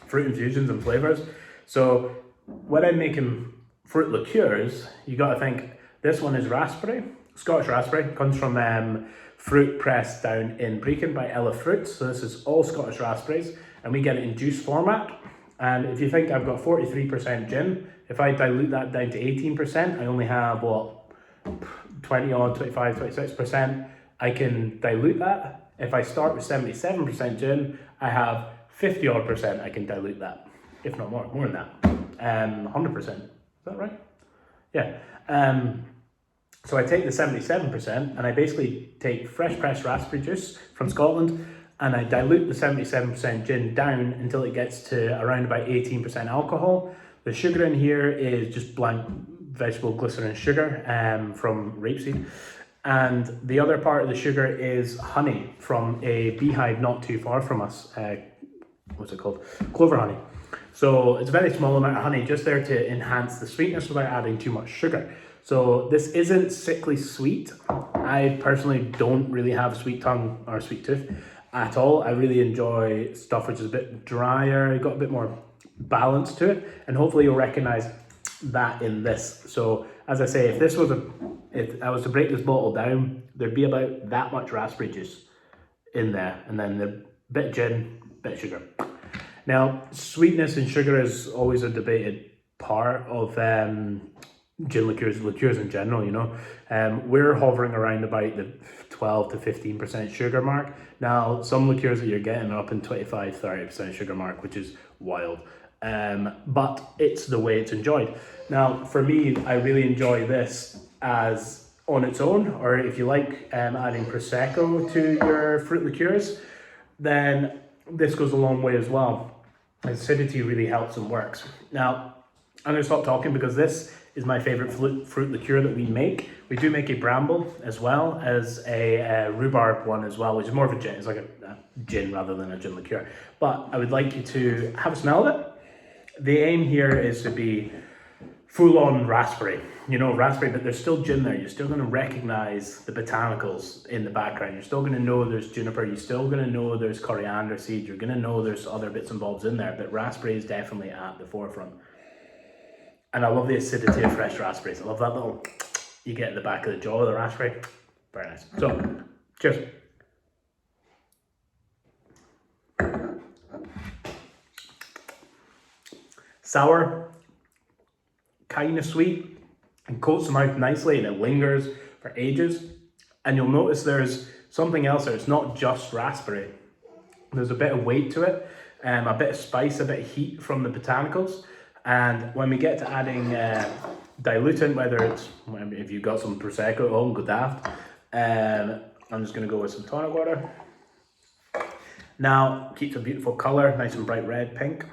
fruit infusions and flavours. So when I'm making fruit liqueurs, you got to think this one is raspberry, Scottish raspberry, comes from fruit pressed down in Brecon by Ella Fruits. So this is all Scottish raspberries, and we get it in juice format. And if you think I've got 43% gin, if I dilute that down to 18%, I only have what, 20 odd, 25, 26%. I can dilute that. If I start with 77% gin, I have 50 odd percent. I can dilute that, if not more than that. 100%. Is that right? Yeah. So I take the 77% and I basically take fresh pressed raspberry juice from Scotland, and I dilute the 77% gin down until it gets to around about 18% alcohol. The sugar in here is just blank vegetable glycerin sugar from rapeseed. And the other part of the sugar is honey from a beehive not too far from us. What's it called? Clover honey. So it's a very small amount of honey, just there to enhance the sweetness without adding too much sugar. So this isn't sickly sweet. I personally don't really have a sweet tongue or a sweet tooth at all. I really enjoy stuff which is a bit drier, got a bit more balance to it, and hopefully you'll recognize that in this. So as I say, if I was to break this bottle down, there'd be about that much raspberry juice in there, and then the bit of gin, bit of sugar. Now, sweetness and sugar is always a debated part of gin liqueurs in general, you know. We're hovering around about the 12 to 15% sugar mark. Now, some liqueurs that you're getting are up in 25, 30% sugar mark, which is wild. But it's the way it's enjoyed. Now, for me, I really enjoy this as on its own, or if you like adding Prosecco to your fruit liqueurs, then this goes a long way as well. Acidity really helps and works. Now, I'm going to stop talking because this is my favourite fruit liqueur that we make. We do make a bramble as well as a rhubarb one as well, which is more of a gin. It's like a gin rather than a gin liqueur. But I would like you to have a smell of it. The aim here is to be full-on raspberry, raspberry, but there's still gin there. You're still going to recognize the botanicals in the background. You're still going to know there's juniper. You're still going to know there's coriander seeds. You're going to know there's other bits and bobs in there, but raspberry is definitely at the forefront. And I love the acidity of fresh raspberries. I love that little you get at the back of the jaw of the raspberry. Very nice. So, cheers. Sour, kind of sweet, and coats the mouth nicely, and it lingers for ages. And you'll notice there's something else there. It's not just raspberry. There's a bit of weight to it, a bit of spice, a bit of heat from the botanicals. And when we get to adding dilutant, whether it's, if you've got some Prosecco at home, go daft. I'm just going to go with some tonic water. Now, keeps a beautiful colour, nice and bright red, pink.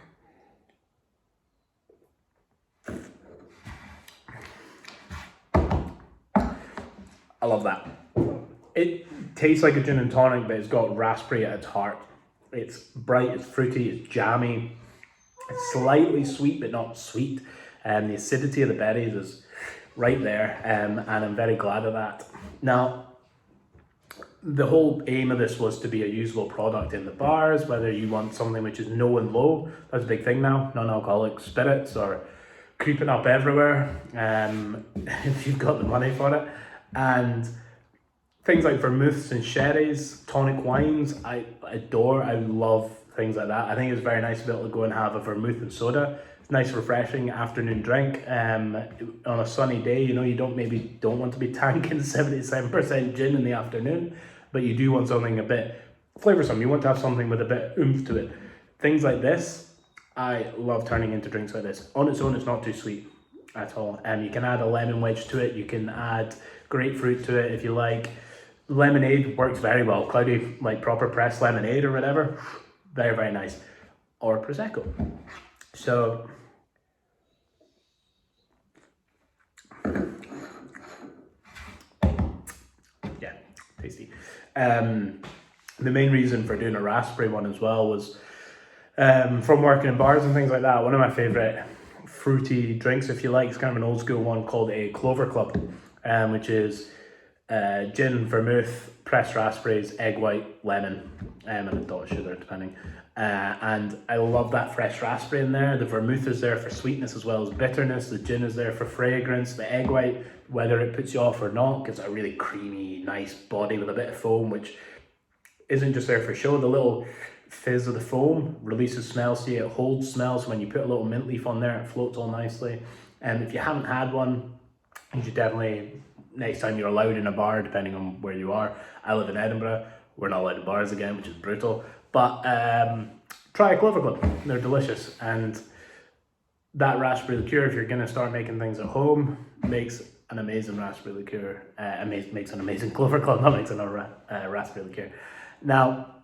I love that. It tastes like a gin and tonic, but it's got raspberry at its heart. It's bright, it's fruity, it's jammy. It's slightly sweet, but not sweet. The acidity of the berries is right there, and I'm very glad of that. Now, the whole aim of this was to be a usable product in the bars, whether you want something which is no and low. That's a big thing now. Non-alcoholic spirits are creeping up everywhere, if you've got the money for it. And things like vermouths and sherries, tonic wines, I adore. I love things like that. I think it's very nice to be able to go and have a vermouth and soda. It's a nice, refreshing afternoon drink. On a sunny day, you don't want to be tanking 77% gin in the afternoon, but you do want something a bit flavoursome. You want to have something with a bit of oomph to it. Things like this, I love turning into drinks like this. On its own, it's not too sweet at all. You can add a lemon wedge to it. You can add grapefruit to it if you like. Lemonade works very well. Cloudy, like proper pressed lemonade or whatever. Very, very nice. Or Prosecco. So, yeah, tasty. The main reason for doing a raspberry one as well was from working in bars and things like that. One of my favourite fruity drinks, if you like, is kind of an old school one called a Clover Club, which is gin, vermouth, pressed raspberries, egg white, lemon, and a dot of sugar depending. And I love that fresh raspberry in there. The vermouth is there for sweetness as well as bitterness. The gin is there for fragrance. The egg white, whether it puts you off or not, gives a really creamy, nice body with a bit of foam, which isn't just there for show. The little fizz of the foam releases smells to you. It holds smells. When you put a little mint leaf on there, it floats all nicely. And if you haven't had one, you should definitely, next time you're allowed in a bar, depending on where you are. I live in Edinburgh. We're not allowed in bars again, which is brutal. But try a Clover Club. They're delicious. And that raspberry liqueur, if you're going to start making things at home, makes an amazing raspberry liqueur. Makes an amazing Clover Club, not makes another raspberry liqueur. Now,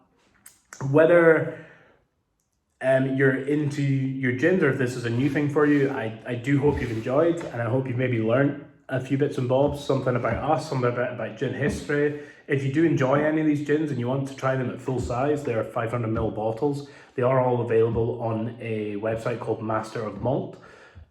whether you're into your gins or if this is a new thing for you, I do hope you've enjoyed, and I hope you've maybe learned a few bits and bobs, something about us, something about gin history. If you do enjoy any of these gins and you want to try them at full size, they're 500ml bottles. They are all available on a website called Master of Malt,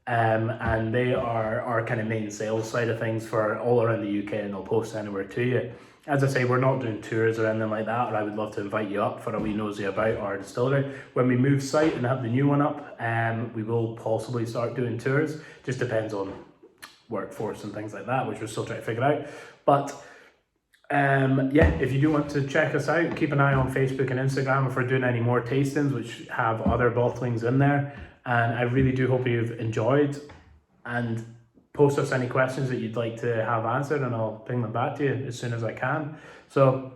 and they are our kind of main sales side of things for all around the UK, and they'll post anywhere to you. As I say, we're not doing tours or anything like that, or I would love to invite you up for a wee nosy about our distillery. When we move site and have the new one up, we will possibly start doing tours. Just depends on workforce and things like that, which we're still trying to figure out. But yeah, if you do want to check us out, keep an eye on Facebook and Instagram if we're doing any more tastings which have other bottlings in there. And I really do hope you've enjoyed, and post us any questions that you'd like to have answered, and I'll ping them back to you as soon as I can. So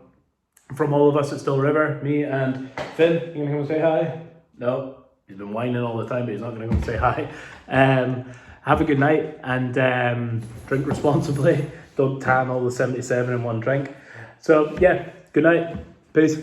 from all of us at Still River, me and Finn, you gonna come and say hi? No, he's been whining all the time, but he's not gonna come and say hi. Have a good night, and drink responsibly. Don't tan all the 77 in one drink. So yeah, good night. Peace.